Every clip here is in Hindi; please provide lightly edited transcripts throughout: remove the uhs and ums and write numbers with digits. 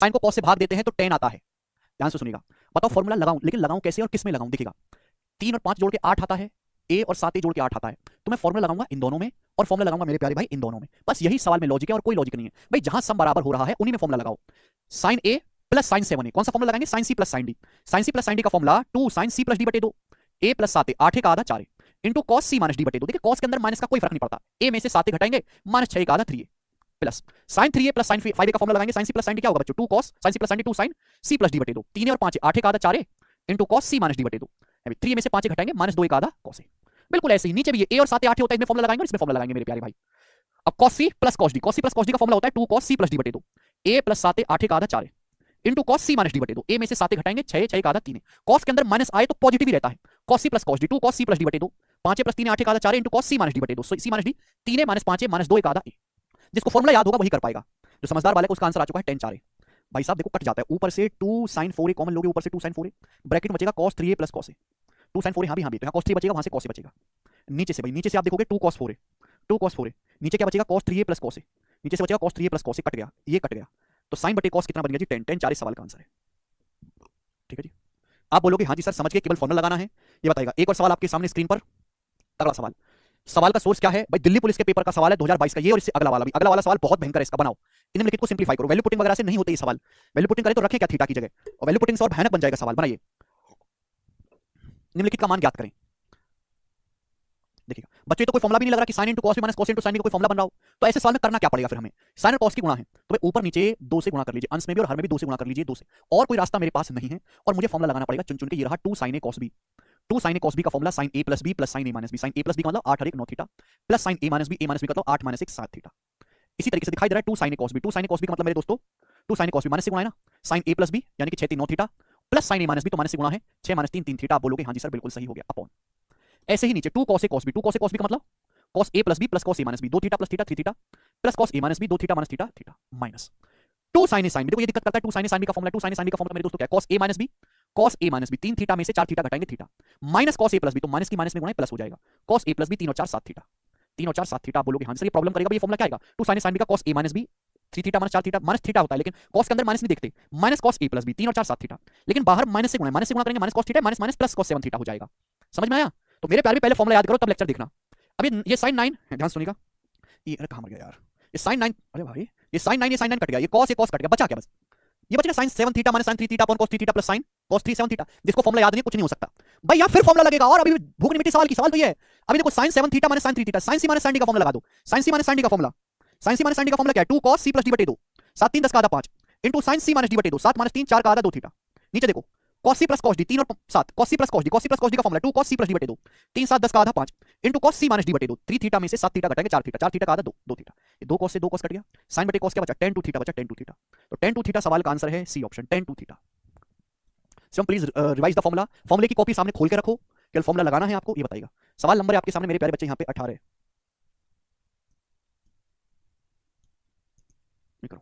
साइन को कॉस से भाग देते हैं तो टेन आता है। ध्यान से सुनिएगा। बताओ फॉर्मूला लगाऊं, लेकिन लगाऊं कैसे और किस में लगाऊं? देखिएगा 3 और 5 जोड़ के 8 आता है, ए और 7 जोड़ के 8 आता है, तो मैं फॉर्मूला लगाऊंगा इन दोनों में और फॉर्मूला लगाऊंगा मेरे प्यारे भाई इन दोनों में। बस यही सवाल में लॉजिक है और कोई लॉजिक नहीं है भाई। जहां सम बराबर हो रहा है उन्हीं में फॉर्मूला लगाओ। साइन ए प्लस साइन 7a, कौन सा फॉर्मूला लगाएंगे? Sine C plus sine D. Sine C plus sine D का formula 2 sine C plus D बटे 2, ए प्लस 7a, 8 का आधा 4 into cos C minus D बटे 2। देखिए कॉस के अंदर माइनस का कोई फर्क नहीं पड़ता, ए में से 7 घटाएंगे, माइनस 6 का आधा 3a plus sign 3a plus sign 5a का फॉर्मूला लगाएंगे। Sine C plus sine D क्या होगा बच्चों? 2 cos sine C plus sine D 2 sine C plus D बटे 2, 3 और 5 8 का आधा 4a into cos C minus D बटे 2। 3 में से 5 घटाएंगे, माइनस 2 का आधा कॉस ए। बिल्कुल ऐसे ही नीचे भी ए और 7 8 होता है, इसमें फॉर्मूला लगाएंगे और इसमें फॉर्मूला लगाएंगे मेरे प्यारे भाई। अब cos c plus cos d, cos c plus cos d का फॉर्मूला होता है 2 cos c प्लस d बटे 2, a प्लस 7 8 का आधा 4 into cos c minus d बटे 2, a में से 7 घटाएंगे 6 6 का आधा 3। cos के अंदर माइनस आए तो पॉजिटिव ही रहता है। cos c plus cos d 2 cos c plus d बटे 2, 5 प्लस 3 8 का आधा 4 into cos c minus d बटे 2, c minus d 3 minus 5 minus 2 का आधा a। जिसको फॉर्मूला याद होगा वही कर पाएगा, जो समझदार वाले को उसका आंसर आ चुका है 10 4a। भाई साहब देखो कट जाता है, ऊपर से 2 sin 4a कॉमन लोगे, ऊपर से 2 sin 4a, ब्रैकेट में बचेगा cos 3a plus cos a। 2 sin 4a हां भी तो यहां cos 3 बचेगा, वहां से cos a बचेगा। नीचे से भाई नीचे से आप देखोगे 2 cos 4a, 2 cos 4a, नीचे क्या बचेगा? cos 3a plus cos a, नीचे से बचेगा cos 3a plus cos a, cut गया, ये कट गया, तो sin बटे cos कितना बन गया जी? 10 10 4 इस सवाल का आंसर है। ठीक है जी। आप बोलोगे हाँ जी सर समझ गए, केवल फॉर्मूला लगाना है, ये बताएगा। एक और सवाल आपके सामने स्क्रीन पर, अगला सवाल। सवाल का सोर्स क्या है भाई? दिल्ली पुलिस के पेपर का सवाल है 2022 का ये, और इससे अगला वाला भी। अगला वाला सवाल बहुत भयंकर है, इसका बनाओ, निम्नलिखित को सिंप्लीफाई करो। वैल्यू पुटिंग वगैरह से नहीं होते ये सवाल, वैल्यू पुटिंग करें तो रखें क्या थीटा की जगह, और वैल्यू पुटिंग से और भयानक बन जाएगा सवाल। बनाइए, निम्नलिखित का मान ज्ञात करें। देखिएगा बच्चे तो कोई फॉर्मूला भी नहीं लग रहा कि sin into cos minus cos into sine का कोई फॉर्मूला बन रहा हो, तो ऐसे सवाल में करना क्या पड़ेगा फिर हमें? sin और cos की गुणा है तो भाई ऊपर नीचे 2 से गुणा कर लीजिए, अंश में भी और हर में भी 2 से गुणा कर लीजिए, 2 से, और कोई रास्ता मेरे पास नहीं है और मुझे फॉर्मूला लगाना पड़ेगा चुन चुन के। ये रहा 2 sin a cos b, 2 sin a cos b का formula sin a plus b plus sin a minus b, sin a plus b का मतलब 8 और 1 9 theta, plus sin a minus b का मतलब 8 माइनस 1 7 थीटा। इसी तरीके से दिखाई दे रहा है 2 sin a cos b, 2 sin a cos b का मतलब मेरे दोस्तों 2 sin a cos b minus से गुणा है ना, sin a प्लस b यानी कि 6 3 9 theta, plus sin a minus b तो माइनस से गुणा है 6 माइनस 3 3 थीटा। आप बोलोगे हाँ जी सर बिल्कुल सही हो गया, अपॉन। ऐसे ही नीचे 2 cos a cos b, 2 cos a cos b का मतलब cos a plus b plus cos a minus b 2 theta plus theta 3 theta, plus cos a minus b 2 theta minus theta theta, minus 2 sin a sin b। देखो ये दिक्कत करता है, 2 sin a sin b का formula, 2 sin a sin b का फॉर्मूला मेरे दोस्तों क्या है? cos a minus b, cos a minus b 3 theta में से 4 थीटा घटाएंगे theta, minus cos a plus b तो माइनस की माइनस में गुणा प्लस हो जाएगा, cos a प्लस b 3 और 4 7 थीटा, 3 और 4 7 थीटा। आप बोलोगे हाँ सर ये प्रॉब्लम करेगा, ये फॉर्मूला क्या आएगा? 2 sin a sin b का cos a minus b 3 theta minus 4 theta, minus theta होता है लेकिन cos के अंदर माइनस नहीं देखते, minus cos a plus b 3 और 4 7 थीटा, लेकिन बाहर माइनस से गुणा करेंगे, minus cos theta minus minus plus cos 7 theta हो जाएगा। समझ में आया? तो मेरे प्यारे पहले फॉर्मूला याद करो तब लेक्चर देखना। अब ये sin 9, ध्यान सुनिएगा, ये अरे कहां मर गया यार, ये sin 9, अरे भाई ये sin 9 कट गया, ये cos कट गया, बचा क्या? बस ये बचेगा sin 7 theta minus sin 3 theta upon cos 3 theta plus sin cos 3 7 theta. जिसको फॉर्मूला याद नहीं कुछ नहीं हो सकता भाई, यहां फिर फॉर्मूला लगेगा, और अभी भूख नहीं मिटी सवाल की, सवाल तो ये है। अभी देखो sin 7 theta minus sin 3 theta, sin c minus sin d का फॉर्मूला लगा दो, sin c minus sin d का formula, sin c minus sin d का फॉर्मूला क्या है? 2 cos c प्लस d बटे 2, 7 3 10 का आधा 5 into sin c minus d बटे 2, 7 माइनस 3 4 का आधा 2 थीटा। नीचे देखो cos c plus cos d 3 और 7, cos c plus cos d, cos c plus cos d का formula 2 cos c plus d बटे 2, 3 7 10 का आधा 5 into cos c minus d बटे 2, 3 थीटा में से 7 थीटा घटाएंगे 4 थीटा, 4 थीटा का आधा 2 2 थीटा, ये 2 cos से 2 cos कट गया, sin बटे cos क्या बचा? tan 2 थीटा बचा, tan 2 थीटा। तो tan 2 थीटा सवाल का आंसर है C option, tan 2 theta. So please revise the formula, फॉर्मूले की कॉपी सामने खोल के रखो, केवल फॉर्मूला लगाना है आपको, ये बताएगा। सवाल नंबर है आपके सामने मेरे प्यारे बच्चे, यहाँ पे 18 करो।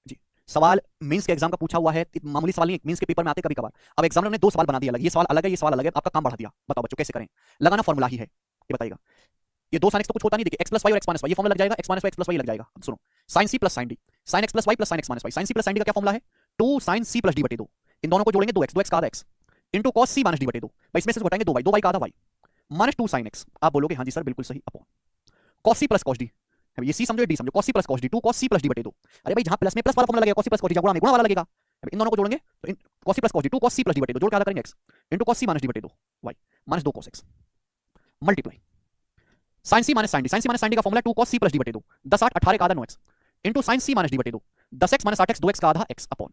जी सवाल मेंस के एग्जाम का पूछा हुआ है, मामूली सवाल नहीं, मेंस के पेपर में आते कभी कभार। अब एग्जामिनर ने 2 सवाल बना दिया अलग, ये सवाल अलग है, ये सवाल अलग है, आपका काम बढ़ा दिया। बताओ बच्चों कैसे करें? लगाना फॉर्मूला ही है, ये बताएगा। ये 2 sin x तो कुछ होता नहीं, देखिए x प्लस वाई और x माइनस वाई, ये फॉर्मूला लग जाएगा, x minus Y x plus Y लग जाएगा। अब सुनो sin c plus sin d, sin x plus Y plus sin x minus Y, sin c plus sin d का क्या फॉर्मूला है? 2 sin c प्लस d बटे 2, इन दोनों को जोड़ेंगे 2x का आधा x into cos c minus d बटे 2, भाई इसमें से घटाएंगे 2y, 2y का आधा y माइनस 2 sin x। आप बोलोगे हाँ जी सर बिल्कुल सही, upon cos c plus cos d, ये c समझो d समझो, cos c plus cos d 2 cos c plus d बटे 2। अरे भाई जहां प्लस में प्लस वाला फॉर्मूला लगेगा, cos c plus cos d, गुणा में गुणा वाला लगेगा, इन दोनों को जोड़ेंगे तो cos c plus cos d 2 cos c plus d बटे 2 जोड़ के आधा करेंगे x into cos c minus d बटे 2 y minus 2 cos x multiply sin c minus sin d, sin c minus sin d का formula 2 cos c plus d बटे 2, 10 8 18 का आधा 9x into sin c minus d बटे 2, 10x माइनस 8x 2x का आधा x upon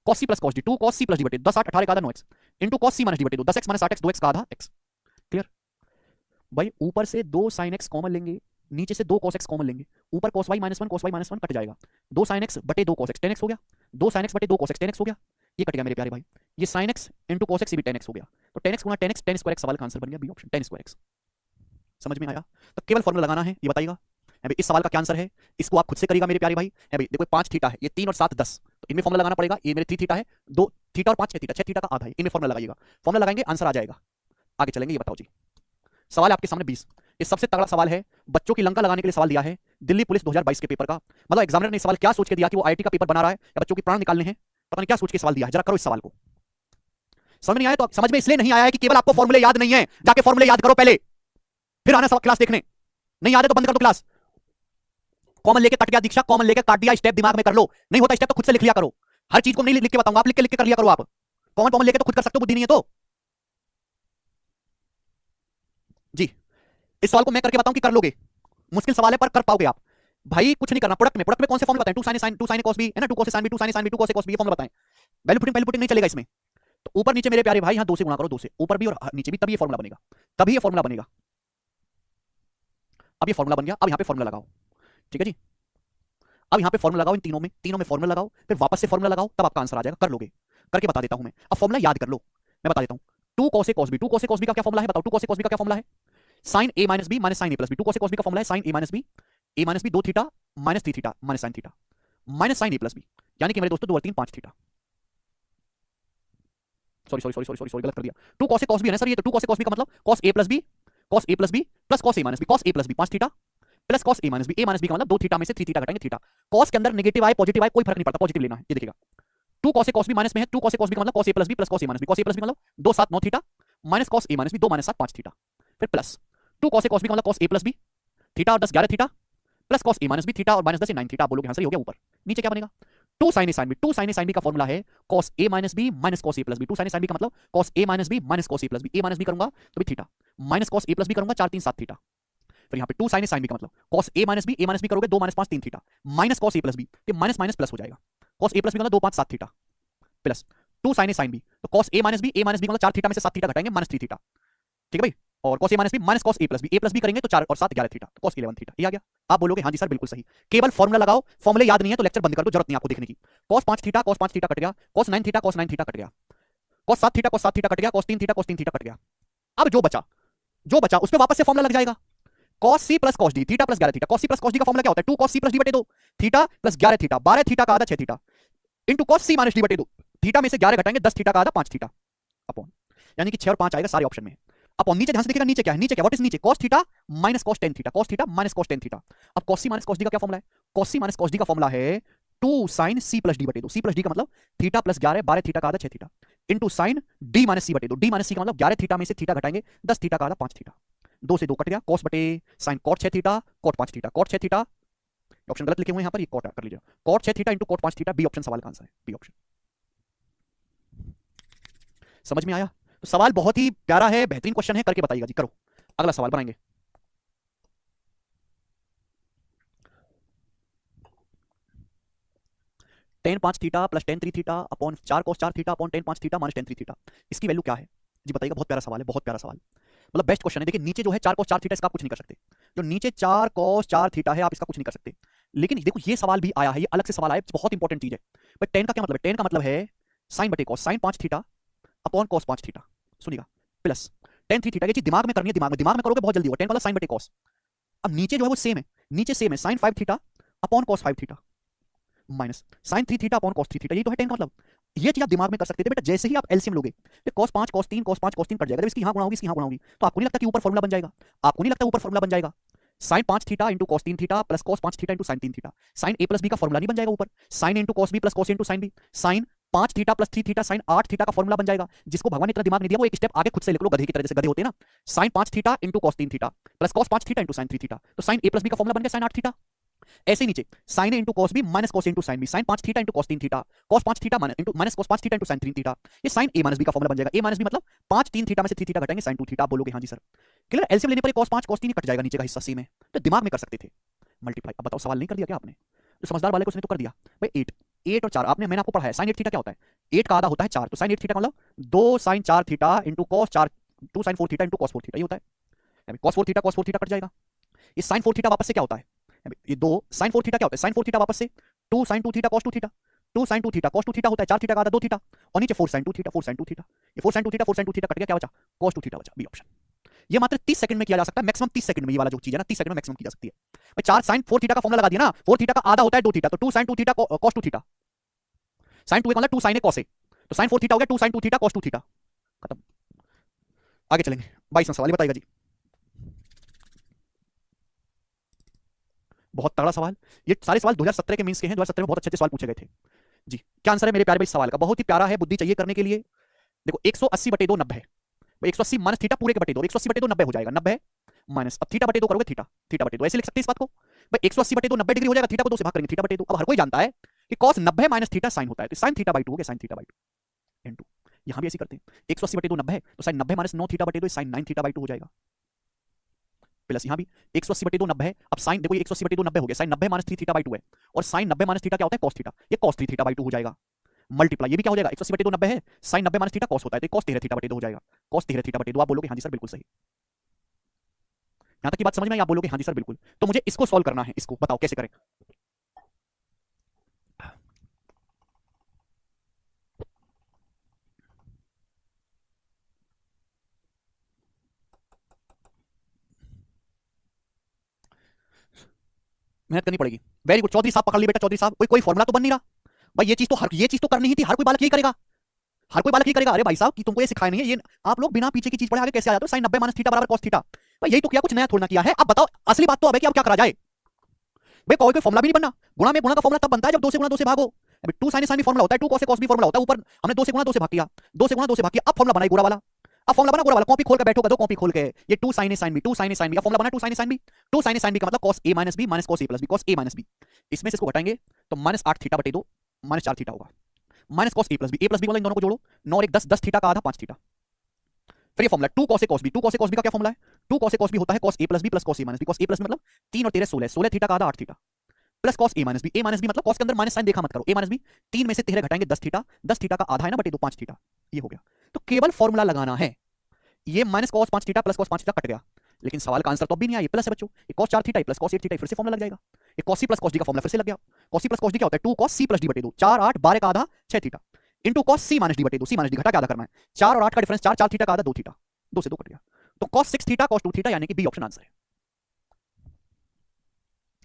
cos c plus cos d 2 cos c plus d बटे 10 8 18 का आधा 9x into cos c minus d बटे 2, 10x माइनस 8x 2x का आधा x। क्लियर भाई? ऊपर से 2 sin x कॉमन लेंगे, नीचे से 2 cos x कॉमन लेंगे, ऊपर cos y minus 1 cos y minus 1 cut जाएगा, 2 sin x बटे 2 cos x 10x हो गया, 2 sin x बटे 2 cos x 10x हो गया, ये कट गया मेरे प्यारे भाई, ये sin x into cos x ये भी 10x हो गया, तो 10x गुणा 10x tan स्क्वायर x सवाल का आंसर बन गया B option, tan square x। समझ में आया? तो केवल फॉर्मूला लगाना है, ये बताइएगा। भाई इस सवाल का क्या आंसर है, इसको आप खुद से करिएगा मेरे प्यारे भाई। है भाई देखो 5 थीटा है, ये 3 और 7 10, तो इनमें फॉर्मूला लगाना पड़ेगा। ये मेरे 3 थीटा है, 2 थीटा और 5 6 थीटा, 6 थीटा का आधा है, इनमें फॉर्मूला लगाइएगा, फॉर्मूला लगाएंगे आंसर आ जाएगा। आगे चलेंगे, ये बताओ जी। सवाल आपके सामने 20, ये सबसे तगड़ा सवाल है, बच्चों की लंका लगाने के लिए सवाल दिया है दिल्ली पुलिस 2022 के पेपर का। मतलब एग्जामिनर ने सवाल क्या सोच के दिया कि वो आईआईटी का पेपर बना रहा है या बच्चों की प्राण निकालने हैं, पता नहीं क्या सोच के सवाल दिया है। जरा करो इस सवाल को। समझ नहीं आया तो समझ में इसलिए नहीं आया है कि केवल आपको फॉर्मूले याद नहीं है, जाके फॉर्मूले याद करो पहले, फिर आना सब क्लास देखने। नहीं याद है तो बंद कर दो क्लास। कॉमन लेके कट गया दीक्षा, कॉमन लेके काट दिया, स्टेप दिमाग में कर लो, नहीं होता स्टेप तो खुद से लिख लिया करो। हर चीज को नहीं लिख के बताऊंगा, आप लिख के कर लिया करो। आप कॉमन लेके तो खुद कर सकते हो, बुद्धि नहीं है तो। जी इस सवाल को मैं करके बताऊं कि कर लोगे? मुश्किल सवाल है पर कर पाओगे आप। भाई कुछ नहीं करना, प्रोडक्ट में कौन से फॉर्मूले बताएं? 2 sin cos b है ना, 2 cos sin b 2 sin sin b 2 cos cos b, ये फॉर्मूला बताएं। वैल्यू पुटिंग नहीं चलेगा इसमें। तो ऊपर नीचे मेरे प्यारे भाई यहां 2 से गुणा करो, 2 से ऊपर भी और नीचे भी, तभी ये फॉर्मूला बनेगा, तभी ये फॉर्मूला बनेगा। अब ये फॉर्मूला बन गया, अब यहां पे फॉर्मूला लगाओ, ठीक है जी। अब यहां पे फॉर्मूला लगाओ, इन तीनों में फॉर्मूला लगाओ, फिर वापस से फॉर्मूला लगाओ, तब आपका आंसर आ जाएगा। कर लोगे? करके बता देता हूं मैं। अब फॉर्मूला याद कर लो, मैं बता देता हूं। 2 cos a cos b, 2 cos a cos b का क्या फॉर्मूला है बताओ? 2 cos a cos b का क्या फॉर्मूला है? sin a minus b minus sin a plus b। 2 cos a cos b का फॉर्मूला है sin a minus b 2 theta minus 3 theta minus sin theta minus sin a plus b, यानी कि मेरे दोस्तों 2 और 3 5 थीटा। सॉरी गलत कर दिया। 2 cos a cos b है ना सर, ये तो 2 cos a cos b का मतलब cos a plus b plus cos a minus b 5 theta plus cos a minus b का मतलब 2 थीटा में से 3 थीटा घटाएंगे थीटा। cos के अंदर नेगेटिव आए पॉजिटिव आए कोई फर्क नहीं पड़ता, पॉजिटिव लेना है। ये देखिएगा 2 cos a cos b minus में है, 2 cos a cos b का मतलब cos a plus b plus cos a minus b, cos a plus b का मतलब 2 7 9 theta minus cos a minus b 2 minus 7 5 theta, फिर plus 2 cos a cos b का मतलब cos a plus b theta और 10 11 theta plus cos a minus b theta और माइनस 10 9 थीटा। बोलोगे हाँ सर ये हो गया। ऊपर नीचे क्या बनेगा? 2 sin a sin b, 2 sin a sin b का फॉर्मूला है cos a minus b minus cos a plus b। 2 sin a sin b का मतलब cos a minus b minus cos a plus b, a minus b करूंगा तो भी theta minus cos a plus b करूंगा 4 3 7 थीटा। फिर यहाँ पे 2 sin a sin b का मतलब cos a minus b करोगे 2 minus 5 3 theta minus cos a plus b, ये माइनस माइनस प्लस हो जाएगा। cos a plus b का मतलब 2 5 7 theta plus 2 sin a sin b, तो cos a minus b का मतलब 4 थीटा में से 7 थीटा घटाएंगे माइनस 3 थीटा, ठीक है भाई। और cos a minus b minus cos a plus b करेंगे तो 4 और 7 11 थीटा, तो cos 11 थीटा। ये आ गया। आप बोलोगे हाँ जी सर बिल्कुल सही। केवल फॉर्मूला लगाओ, फॉर्मूले याद नहीं है तो लेक्चर बंद कर दो, जरूरत नहीं आपको देखने की। cos 5 थीटा कट गया, cos 9 थीटा कट गया, cos 7 थीटा कट गया, cos 3 थीटा कट गया। अब जो बचा उस पे वापस से फॉर्मूला लग जाएगा। cos c plus cos d theta plus 11 theta. cos c plus cos d का फॉर्मूला क्या होता है? 2 cos c plus d बटे 2 थीटा प्लस 11 थीटा, 12 थीटा का आधा 6 theta into cos c minus d बटे 2 थीटा में से 11 घटाएंगे 10 थीटा का आधा 5 थीटा अपॉन, यानी कि 6 और 5 आएगा सारे ऑप्शन में। अपॉन नीचे ध्यान से देखिएगा, नीचे क्या है? नीचे क्या? व्हाट इज नीचे? cos theta minus cos tan theta, cos theta minus cos tan theta. अब cos c minus cos d का क्या फॉर्मूला है? cos c minus cos d का फॉर्मूला है 2 sin c plus d बटे 2। c plus d का मतलब थीटा प्लस 11 12 थीटा का आधा 6 theta into sin d minus c बटे 2। d माइनस c का मतलब 11 थीटा में से थीटा घटाएंगे 10 थीटा का आधा 5 थीटा। 2 से 2 कट गया, cos बटे sin cot 6 theta cot 5 theta, cot 6 theta option गलत लिखे हुए हैं यहाँ पर, ये cot कर लीजिए, cot 6 theta into cot 5 theta. B option सवाल का आंसर है, बी ऑप्शन। समझ में आया? तो सवाल बहुत ही प्यारा है, बेहतरीन क्वेश्चन है, करके बताइएगा जी। करो अगला सवाल बनाएंगे। tan 5 theta plus tan 3 theta upon 4 cos 4 theta upon tan 5 theta minus tan 3 theta, इसकी वैल्यू क्या है जी बताइएगा। बहुत प्यारा सवाल है, बहुत प्यारा सवाल, मतलब बेस्ट क्वेश्चन है। देखिए नीचे जो है 4 cos 4 थीटा, इसका आप कुछ नहीं कर सकते। जो नीचे 4 cos 4 थीटा है आप इसका कुछ नहीं कर सकते। लेकिन देखो ये सवाल भी आया है, ये अलग से सवाल आया है, बहुत इंपॉर्टेंट चीज है। बट tan का क्या मतलब है? tan का मतलब है sin बटे cos, sin 5 theta upon cos 5 theta, सुनिएगा, प्लस tan 3 थीटा। ये चीज दिमाग में करनी है, दिमाग में करोगे बहुत जल्दी होगा। tan मतलब sin बटे cos। अब नीचे जो है वो सेम है, नीचे सेम है sin 5 theta upon cos 5 theta minus sin 3 theta upon cos 3 theta. ये तो है tan का मतलब। ये चीज आप दिमाग में कर सकते थे बेटा। जैसे ही आप एलसीएम लोगे तो cos 5 cos 3 cos 5 cos 3 cut जाएगा, जब इसकी यहां गुणा होगी इसकी यहां गुणा होगी तो आपको नहीं लगता कि ऊपर फॉर्मूला बन जाएगा? आपको नहीं लगता ऊपर फॉर्मूला बन जाएगा? sin 5 theta into cos 3 theta plus cos 5 theta into sin 3 theta, sin a plus b का फॉर्मूला नहीं बन जाएगा ऊपर? sin into cos b plus cos into sin b, sin 5 theta plus 3 theta sin 8 theta का फॉर्मूला बन जाएगा। जिसको भगवान ने इतना दिमाग नहीं दिया वो एक स्टेप आगे खुद से लिख लो, गधे की तरह, जैसे गधे होते हैं ना। sin 5 theta into cos 3 theta plus cos 5 theta into sin 3 theta, तो sin a प्लस b का फॉर्मूला बन गया sin 8 थीटा। ऐसे नीचे sin a into cos b minus cos into sin b, sin 5 theta into cos 3 theta cos 5 theta minus cos 5 theta into sin 3 theta, ये sin a माइनस b का फॉर्मूला बन जाएगा। a माइनस b मतलब 5 3 थीटा में से 3 थीटा घटाएंगे sin 2 थीटा। बोलोगे हाँ जी सर। क्लियर? एलसीएम लेने पर cos 5 cos 3 कट जाएगा नीचे का हिस्सा सी में, तो दिमाग में कर सकते थे मल्टीप्लाई। अब बताओ सवाल नहीं कर दिया क्या आपने? जो समझदार वाले को उसने तो कर दिया भाई। 8 और 4 आपने, मैंने आपको पढ़ाया sin 8 थीटा क्या होता है? 8 का आधा होता है 4, तो sin 8 थीटा मतलब 2 sin 4 theta into cos 4 2 sin 4 theta into cos 4 theta, ये होता है। cos 4 थीटा कट जाएगा। ये sin 4 थीटा वापस से क्या होता है? ये 2 sin 4 थीटा क्या होता है? sin 4 थीटा वापस से 2 sin 2 theta cos 2 theta, 2 sin 2 theta cos 2 theta होता है, 4 थीटा का आधा 2 थीटा, और नीचे 4 sin 2 थीटा 4 sin 2 थीटा। ये 4 sin 2 theta 4 sin 2 theta cut गया, क्या बचा? cos 2 थीटा बचा, बी ऑप्शन। ये मात्र 30 सेकंड में किया जा सकता है, मैक्सिमम 30 सेकंड में। ये वाला जो चीज है ना 30 सेकंड में मैक्सिमम की जा सकती है भाई। 4 sin 4 थीटा का फॉर्मूला लगा दिया ना, 4 थीटा का आधा होता है 2 थीटा, तो 2 sin 2 theta cos 2 theta, sin 2 का मतलब 2 sin a cos a, तो sin 4 थीटा हो गया 2 sin 2 थीटा cos 2 थीटा, खत्म। आगे चलेंगे 22वां सवाल, बताइएगा जी। बहुत तगड़ा सवाल। ये सारे सवाल 2017 के मीन्स के हैं, 2017 में बहुत अच्छे अच्छे सवाल पूछे गए थे जी। क्या आंसर है मेरे प्यारे भाई इस सवाल का? बहुत ही प्यारा है, बुद्धि चाहिए करने के लिए। देखो 180 बटे 2 90 है, 180 माइनस थीटा पूरे के बटे 2, 180 बटे 2 90 हो जाएगा, 90 माइनस अब थीटा बटे 2 करोगे, थीटा थीटा बटे 2 ऐसे लिख सकते हैं इस बात को भाई। 180 बटे 2 90 डिग्री हो जाएगा, थीटा को 2 से भाग करेंगे, थीटा बटे 2। अब हर कोई जानता है कि cos 90 माइनस थीटा साइन होता है, तो साइन थीटा बाई 2 हो गया, साइन थीटा बाई 2 इनटू, यहां भी ऐसे करते हैं 180 बटे 2 90 है, तो साइन 90 माइनस 9 थीटा बटे 2 साइन 9 थीटा बाई 2 हो जाएगा, प्लस यहां भी 180 बटे 2 90 है। अब साइन देखो 180 बटे 2 90 हो गया, साइन 90 माइनस 3 थीटा बाई 2 है, और साइन 90 माइनस थीटा क्या होता है? cos थीटा, ये cos 3 थीटा बाई 2 हो जाएगा, मल्टीप्लाई ये भी क्या हो जाएगा? 180 बटे 2 90 है, साइन 90 माइनस थीटा cos होता है, तो cos 13 थीटा बटे 2 हो जाएगा, cos 13 थीटा बटे 2। आप बोलोगे हाँ जी सर बिल्कुल सही, यहां तक की बात समझ में आई? आप बोलोगे हाँ जी सर बिल्कुल। तो मुझे इसको सॉल्व करना है, इसको बताओ कैसे करें। मेहनत करनी पड़ेगी। वेरी गुड चौधरी साहब, पकड़ ली बेटा चौधरी साहब। कोई कोई फॉर्मुला तो बन नहीं रहा भाई, ये चीज तो करनी ही थी, हर कोई बालक यही करेगा, हर कोई बालक यही करेगा। अरे भाई साहब कि तुमको ये सिखाया नहीं है, ये आप लोग बिना पीछे की चीज पढ़े आगे कैसे आ जाते हो? साइन 90 माइनस थीटा बराबर cos थीटा, भाई यही तो किया, कुछ नया थोड़ा ना किया है। अब बताओ असली बात तो अब है कि अब क्या करा जाए भाई? कोई फॉर्मुला भी नहीं बनना, गुणा में गुणा का फॉर्मुला तब बनता है जब 2 से गुणा 2 से भागो। अभी 2 sin sin भी फॉर्मुला होता है, 2 cos से cos भी फॉर्मुला होता है, ऊपर हमने 2 से गुणा 2 से भाग किया, 2 से गुणा 2 से भाग किया, अब फॉर्मुला बनाई गोरा वाला, अब फॉर्मुला बना गोरा वाला, कॉपी खोल कर बैठो, कॉपी खोल के ये 2 sin a sin b, 2 sin a sin b, अब फॉर्मुला बना 2 sin a sin b, 2 sin a sin b का मतलब cos a minus b minus cos a plus b, cos a minus b, इसमें से इसको घटाएंगे तो -8 थीटा बटे 2 -4 थीटा होगा, minus cos a plus b वाला इन दोनों को जोड़ो, 9 और 1 10, 10 थीटा का आधा 5 थीटा। फिर ये formula 2 cos a cos b, 2 cos a cos b का क्या फॉर्मुला है? 2 cos a cos b होता है cos a plus b plus cos a minus b, cos a plus b मतलब 3 और 13 16, 16 थीटा का आधा 8 theta, plus cos a minus b, a minus b मतलब cos के अंदर माइनस साइन देखा मत करो, a minus b 3 में से 13 घटाएंगे 10 थीटा, 10 थीटा का आधा है ना बटे 2 5 थीटा, ये हो गया। तो केवल फॉर्मूला लगाना है, ये minus cos 5 theta plus cos 5 theta cut गया, लेकिन सवाल का आंसर तो अब भी नहीं आया, ये प्लस है बच्चों, ये cos 4 theta plus cos 8 theta फिर से फॉर्मूला लग जाएगा, ये cos c plus cos d का फॉर्मूला फिर से लग गया। cos c plus cos d क्या होता है? 2 cos c प्लस d बटे 2, 4 8 12 का आधा 6 theta into cos c minus d बटे 2, c माइनस d घटा के आधा करना है, 4 और 8 का डिफरेंस 4, 4 थीटा का आधा 2 थीटा, 2 से 2 कट गया, तो cos 6 थीटा cos 2 थीटा यानी कि बी ऑप्शन आंसर है।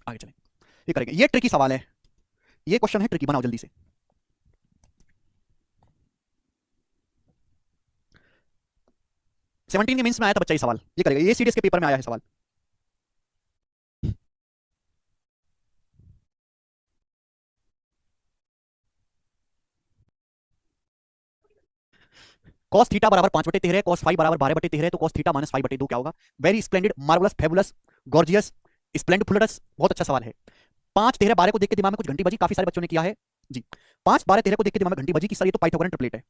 आगे चलें, ये करेंगे, ये ट्रिकी सवाल है, ये क्वेश्चन है ट्रिकी, बनाओ जल्दी से। सेवनटीन के मीन्स में आया था बच्चा ये सवाल, ये करेगा, ये सीडीएस के पेपर में आया है सवाल। cos थीटा बराबर 5 बटे 13, cos फाई बराबर 12 बटे 13, तो cos थीटा माइनस 5 बटे 2 क्या होगा? Very splendid, marvellous, fabulous, gorgeous, splendfulous, बहुत अच्छा सवाल है। 5 13 12 को देख के दिमाग में कुछ घंटी बजी, काफी सारे बच्चों ने किया है जी। 5 12 13 को देख के दिमाग में घंटी बजी कि सर ये तो पाइथागोरन ट्रिपलेट है,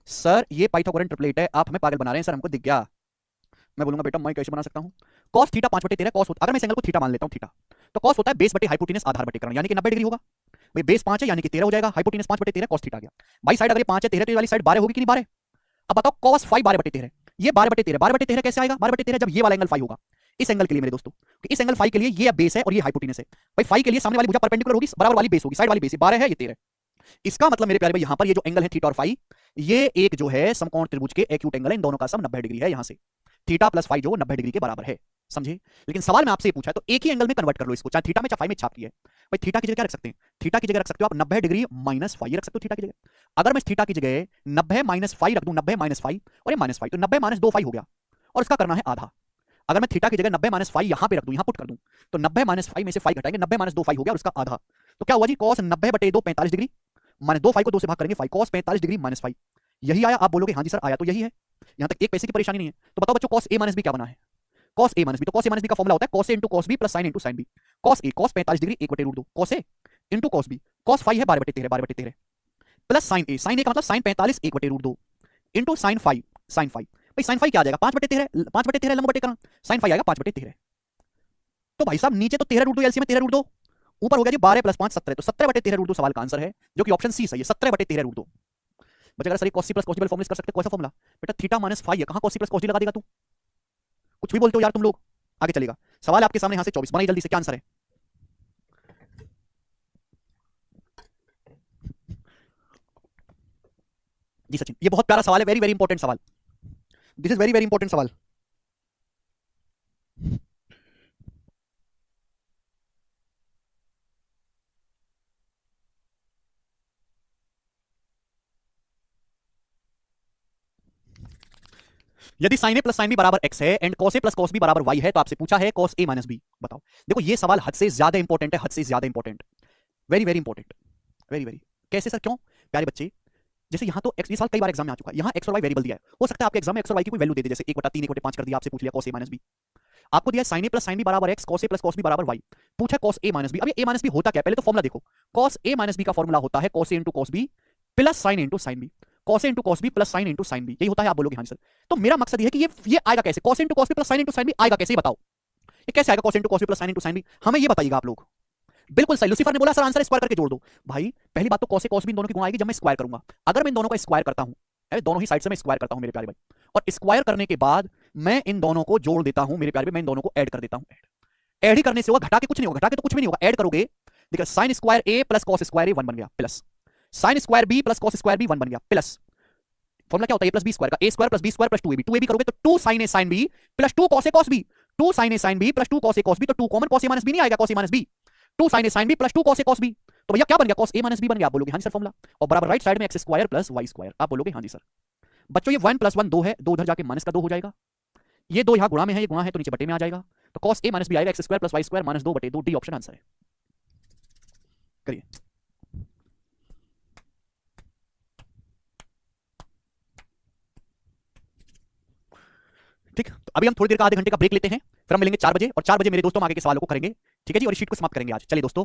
सर ये पाइथागोरन ट्रिपलेट है, आप हमें पागल बना रहे हैं सर, हमको दिख गया। मैं बोलूंगा बेटा मैं कैसे बना सकता हूं? cos थीटा 5 बटे 13 cos होता, अगर मैं इस एंगल को थीटा मान लेता हूं, थीटा तो cos होता है बेस बटे हाइपोटेनस आधार बटे कर्ण, यानी कि 90 डिग्री होगा भाई, बेस 5 है यानी कि 13 हो जाएगा, हाइपोटेनस 5 बटे 13 cos थीटा आ गया। बाई साइड अगर ये 5 है 13 तो ये वाली साइड 12 होगी कि नहीं 12? अब बताओ cos फाई 12 बटे 13, ये 12 बटे 13, 12 बटे 13 कैसे आएगा? 12 बटे 13 जब ये वाला एंगल फाई होगा, इस एंगल के लिए मेरे दोस्तों, इस एंगल फाई के लिए ये बेस है और ये हाइपोटेनस है भाई, फाई के लिए सामने वाली भुजा परपेंडिकुलर होगी, बराबर वाली बेस होगी, साइड वाली बेस, 12 है ये 13, इसका मतलब मेरे प्यारे भाई यहां पर ये जो एंगल है थीटा और फाई, ये एक जो है समकोण त्रिभुज के एक्यूट एंगल है, इन दोनों का सम 90 डिग्री है, यहां से थीटा प्लस फाई जो 90 डिग्री के बराबर है, समझे? लेकिन सवाल में आपसे पूछा है तो एक ही एंगल में कन्वर्ट कर लो इसको, चाहे थीटा में चाहे फाई में छाप की है भाई। थीटा की जगह क्या रख सकते हैं? थीटा की जगह रख सकते हो आप 90 डिग्री माइनस फाई रख सकते हो थीटा की जगह। अगर मैं थीटा की जगह 90 माइनस फाई रख दूं, 90 माइनस फाई और ये माइनस फाई, तो 90 माइनस 2 फाई हो गया, और इसका करना है आधा। अगर मैं थीटा की जगह 90 माइनस फाई यहां पे रख दूं, यहां पुट कर दूं, तो 90 माइनस फाई में से फाई घटाएंगे, 90 माइनस 2 फाई हो गया और उसका आधा, तो क्या हुआ जी? cos 90 बटे 2 45 डिग्री, माइनस 2 फाई को 2 से भाग करेंगे, phi cos 45 degree minus phi, यही आया। आप बोलोगे हाँ जी सर आया तो यही है, यहां तक एक पैसे की परेशानी नहीं है। तो बताओ बच्चों cos a माइनस b क्या बना है? cos a माइनस b, तो cos a माइनस b का फॉर्मूला होता है cos a into cos b plus sin into sin b, cos a cos 45 degree 1 बटे root 2, cos a into cos b, cos phi है 12 बटे 13, 12 बटे 13 प्लस sin a का मतलब sin 45 1 बटे root 2 into sin phi, sin phi भाई sin फाई क्या आ जाएगा? 5 बटे 13, 5 बटे 13 लंब बटे करण, sin फाई आएगा 5 बटे 13। तो भाई साहब नीचे तो 13 रूट 2 एलसीएम में 13 रूट 2, ऊपर हो गया जी 12 प्लस 5 17, तो 17 बटे 13 रूट 2 सवाल का आंसर है, जो कि ऑप्शन सी सही है, 17 बटे 13 रूट 2। बच्चा sir cos c plus cos d वाले फॉर्मूले कर सकते हैं, कौन सा फॉर्मूला? बेटा थीटा माइनस फाई है, कहां cos c plus cos d लगा देगा तू? कुछ भी बोलते हो यार तुम लोग। आगे चलेगा, सवाल आपके सामने, यहां से 24 बनाइए जल्दी से, क्या आंसर है? जी सचिन, ये बहुत प्यारा सवाल है, वेरी वेरी इंपॉर्टेंट सवाल, this is very very important सवाल। यदि sin a plus sin b बराबर x है and cos a plus cos b बराबर y है तो आपसे पूछा है cos a माइनस b। बताओ। देखो ये सवाल हद से ज्यादा इंपॉर्टेंट है, हद से ज्यादा important, very very important, very very. कैसे सर, क्यों? प्यारे बच्चे, जैसे यहाँ तो x, ये सवाल कई बार एग्जाम में आ चुका है, यहाँ x और y वेरिएबल दिया है, हो सकता है आपके एग्जाम में x और y की कोई वैल्यू दे दे, जैसे 1/3 1/5 कर दिया, आपसे पूछ लिया cos a माइनस b। आपको दिया sin a plus sin b बराबर x, cos a plus cos b बराबर y, पूछा cos a माइनस b। अब ये a माइनस b होता क्या है, पहले तो फॉर्मूला देखो। cos a माइनस b का फॉर्मूला होता है cos a into cos b plus sin into sin b, cos a into cos b plus sin into sin b, यही होता है। आप बोलोगे हाँ सर, तो मेरा मकसद ये है कि ये आएगा कैसे, cos into cos b plus sin into sin b आएगा कैसे, बताओ ये कैसे आएगा cos into cos b plus sin into sin b, हमें ये बताइएगा आप लोग। बिल्कुल सही, लूसीफर ने बोला सर आंसर स्क्वायर करके जोड़ दो। भाई पहली बात तो cos a cos b इन दोनों की गुणा आएगी जब मैं स्क्वायर करूंगा। अगर मैं इन दोनों का स्क्वायर करता हूं, दोनों ही साइड से मैं स्क्वायर करता हूं मेरे प्यारे भाई, और स्क्वायर करने के बाद मैं इन दोनों को जोड़ देता हूं मेरे प्यारे भाई, मैं इन दोनों को ऐड कर देता हूं। ऐड ही करने से होगा, घटा के कुछ नहीं होगा, घटा के तो कुछ भी नहीं होगा, ऐड करोगे। देखिए sin square a plus cos square a 1 बन गया, plus sin square b plus cos square b 1 बन गया, प्लस फॉर्मूला क्या होता है a प्लस b स्क्वायर का, a square plus b square plus 2ab, 2ab करोगे तो 2 sin a sin b plus 2 cos a cos b, 2 sin a sin b plus 2 cos a cos b, तो 2 common cos a minus b नहीं आएगा, cos a minus b, 2 sin a sin b plus 2 cos a cos b, तो भैया क्या बन गया, cos a माइनस b बन गया। आप बोलोगे हाँ जी सर फॉर्मूला, और बराबर राइट साइड में x square plus y square, आप बोलोगे हाँ जी सर। बच्चों ये 1 प्लस 1 2 है, 2 उधर जाके माइनस का 2 हो जाएगा, ये 2 यहाँ गुणा में है, ये गुणा है तो नीचे बटे में आ जाएगा, तो cos a माइनस b आएगा x square plus y square minus 2/2, D option answer है। करिए। ठीक, तो अभी हम थोड़ी देर का आधे घंटे का ब्रेक लेते हैं, फिर हम मिलेंगे 4 बजे, और 4 बजे मेरे दोस्तों आगे के सवालों को करेंगे। ठीक है जी, और इस शीट को समाप्त करेंगे आज। चलिए दोस्तों।